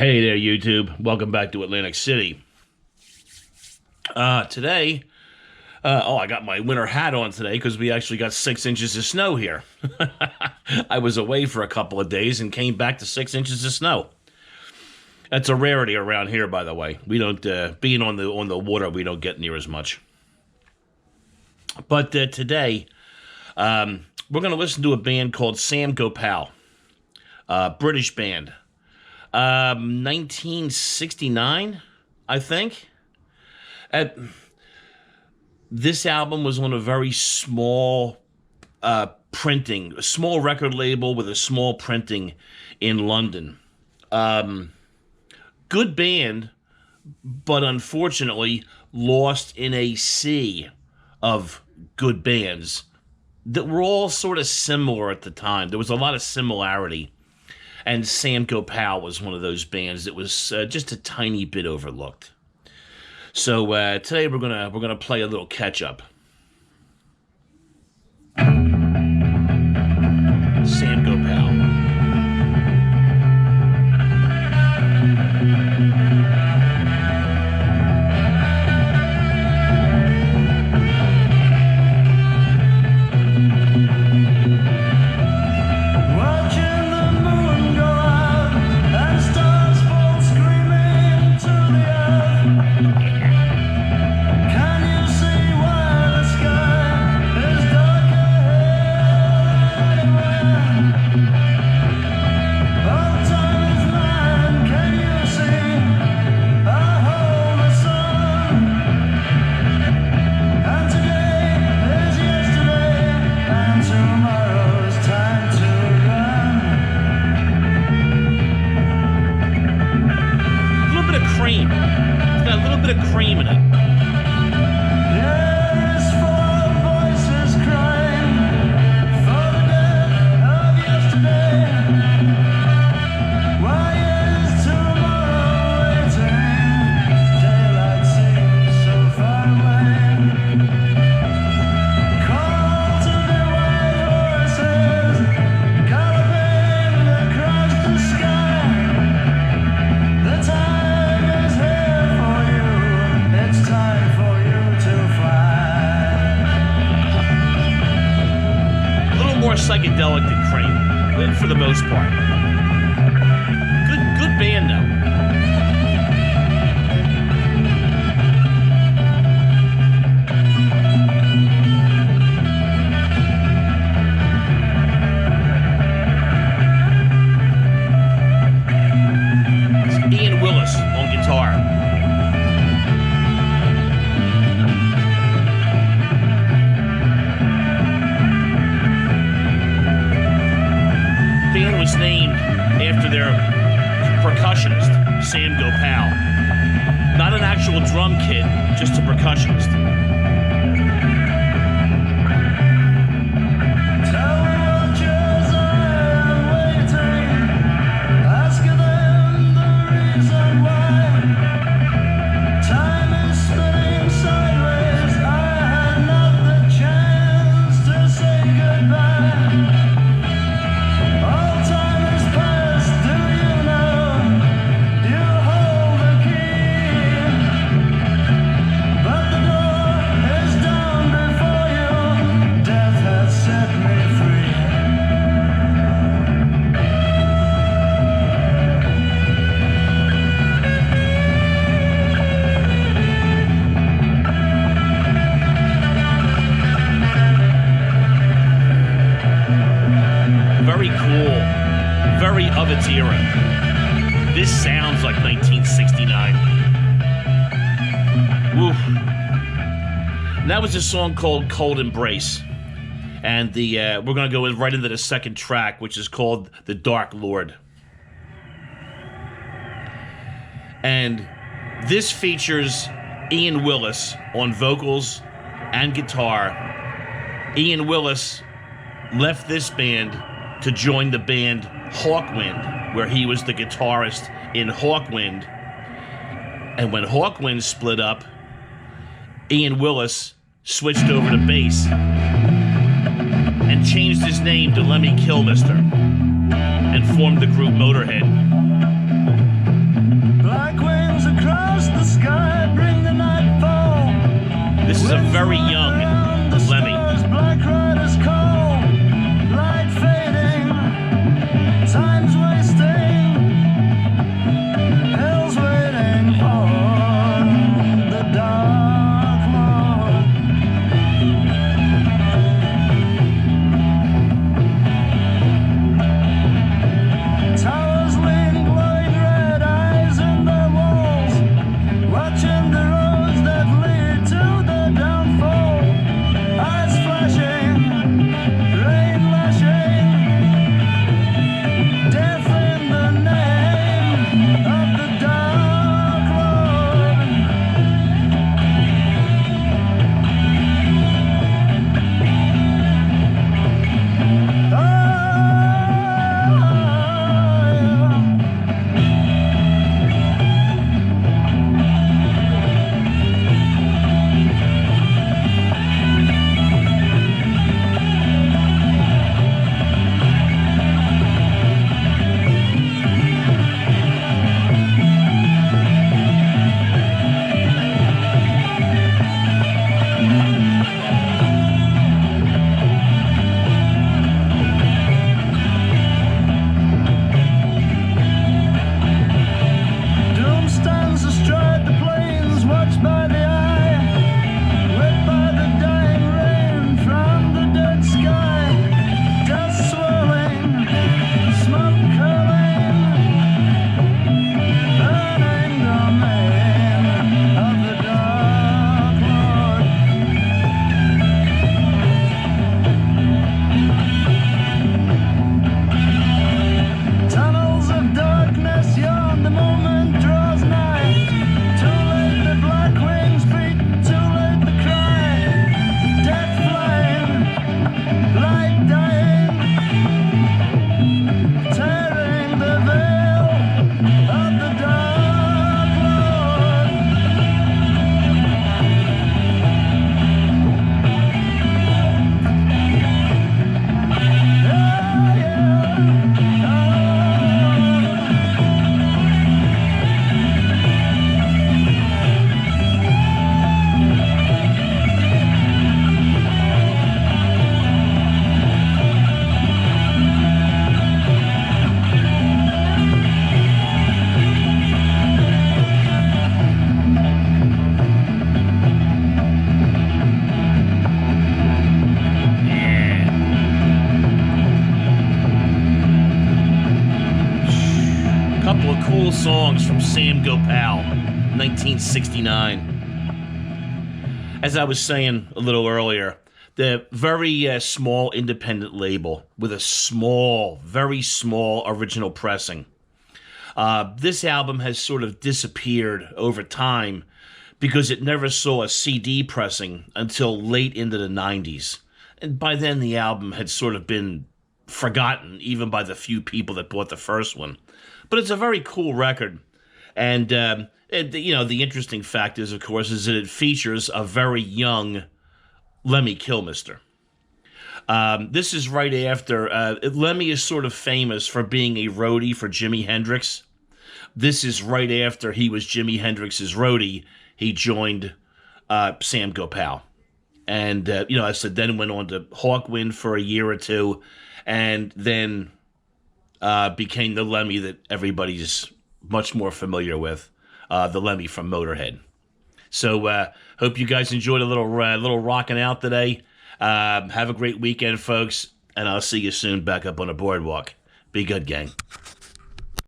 Hey there, YouTube. Welcome back to Atlantic City. Today, I got my winter hat on today because we actually got 6 inches of snow here. I was away for a couple of days and came back to 6 inches of snow. That's a rarity around here, by the way. We don't, being on the water, we don't get near as much. But today, we're going to listen to a band called Sam Gopal, British band. 1969, I think. This album was on a very small printing, a small record label with a small printing in London. Good band, but unfortunately lost in a sea of good bands that were all sort of similar at the time. There was a lot of similarity. And Sam Gopal was one of those bands that was just a tiny bit overlooked. So today we're gonna play a little catch up. Sam Gopal. Cream in it. More psychedelic than Cream, for the most part. Good band though. It's Ian Willis on guitar. Was named after their percussionist, Sam Gopal. Not an actual drum kit, just a percussionist. Very cool, very of its era. This sounds like 1969. Woof. And that was a song called Cold Embrace. And we're going to go right into the second track, which is called The Dark Lord. And this features Ian Willis on vocals and guitar. Ian Willis left this band to join the band Hawkwind, where he was the guitarist in Hawkwind. And when Hawkwind split up, Ian Willis switched over to bass and changed his name to Lemmy Kilmister and formed the group Motorhead. is a very young Lemmy. Black riders call, light fading, time's wasting, hell's waiting for the dark lord. Towers lean, glowing red eyes in their walls, watching the roads that lead to the downfall. Eyes flashing, rain lashing, death in the name of the dark lord. Doom stands astride the plains, watched by the eye, lit by the dying rain from the dead sky. Dust swirling, smoke curling, burning domain of the dark lord. Tunnels of darkness yawn, the moment draws nigh. Too late the black wings beat, too late the cry. Death flying, light dying, tearing the veil of the dark lord. Yeah, yeah. Couple of cool songs from Sam Gopal, 1969. As I was saying a little earlier, the very small independent label with a small, very small original pressing. This album has sort of disappeared over time because it never saw a CD pressing until late into the 90s. And by then the album had sort of been forgotten, even by the few people that bought the first one. But it's a very cool record. And, the interesting fact is, of course, is that it features a very young Lemmy Kilmister. This is right after, Lemmy is sort of famous for being a roadie for Jimi Hendrix. This is right after he was Jimi Hendrix's roadie. He joined Sam Gopal. And, I said, then went on to Hawkwind for a year or two, and then became the Lemmy that everybody's much more familiar with, the Lemmy from Motorhead. So hope you guys enjoyed a little rocking out today. Have a great weekend, folks, and I'll see you soon back up on the boardwalk. Be good, gang.